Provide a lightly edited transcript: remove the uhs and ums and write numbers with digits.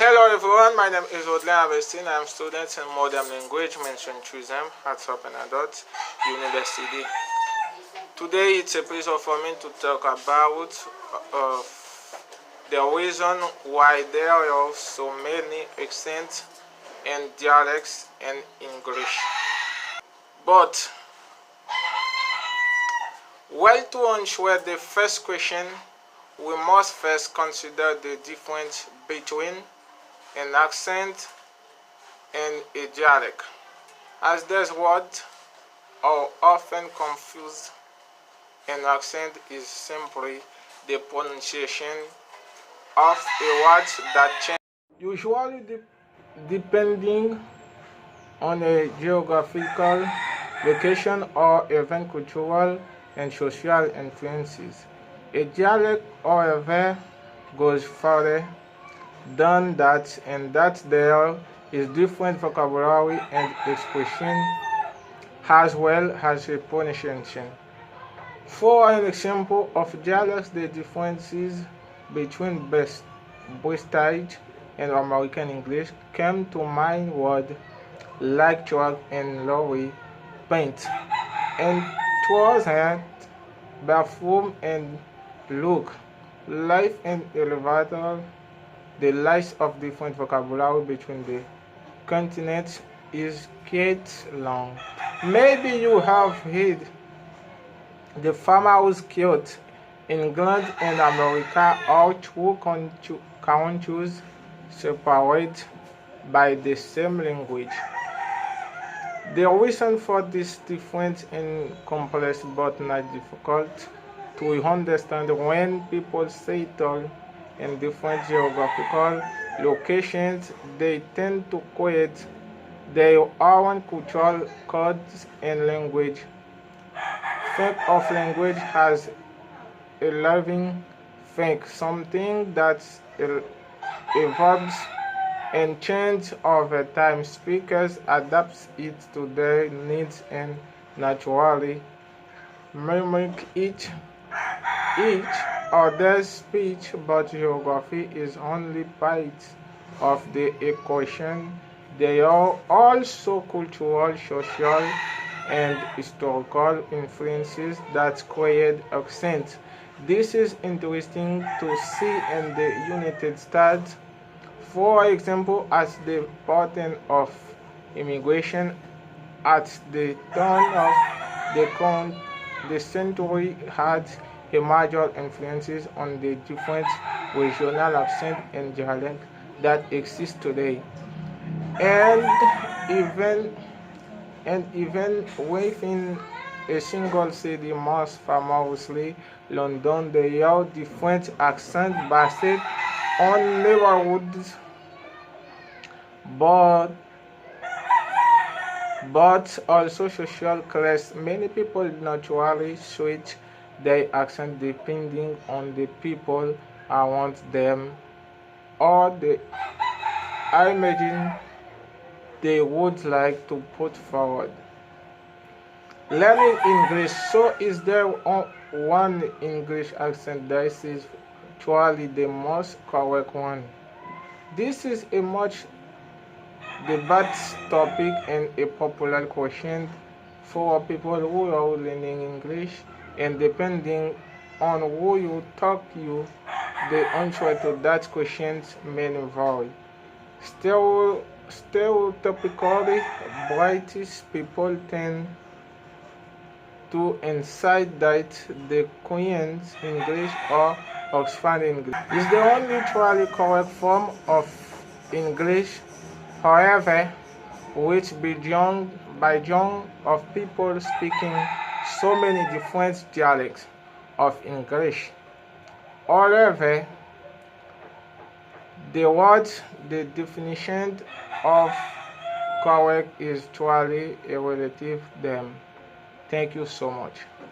Hello everyone, my name is Audley Avestin. I am student in Modern Language Tourism at Open Adult University. Today it's a pleasure for me to talk about the reason why there are so many accents and dialects in English. But while to answer the first question, we must first consider the difference between an accent and a dialect, as these words are often confused. An accent is simply the pronunciation of a word that changes, usually depending on a geographical location or even cultural and social influences. A dialect, however, goes further than that, and that there is different vocabulary and expression as well as a pronunciation. For an example of dialects, the differences between British and American English came to mind words like truck and lorry, paint and trousers, bathroom and look, life and elevator. The list of different vocabulary between the continents is quite long. Maybe you have heard the farmer's kilt. England and America are two countries separated by the same language. The reason for this difference is complex but not difficult to understand. When people settle in different geographical locations, they tend to create their own cultural codes and language. Think of language as a living thing, something that evolves and changes over time. Speakers adapt it to their needs and naturally mimic each other's speech, but geography is only part of the equation. There are also cultural, social, and historical influences that create accents. This is interesting to see in the United States. For example, at the pattern of immigration at the turn of the century had a major influences on the different regional accent and dialect that exist today. And even within a single city, most famously London, there are different accents based on neighborhoods, but also social class. Many people naturally switch their accent depending on the people around them or the imagine they would like to put forward. Learning English. So, is there one English accent that is actually the most correct one? This is a much debated topic and a popular question for people who are learning English, and depending on who you talk to, the answer to that question may vary. Stereotypically, British people tend to insist that the Queen's English or Oxford English is the only truly correct form of English. However, which by young of people speaking so many different dialects of English. However, the definition of correct is truly a relative term. Thank you so much.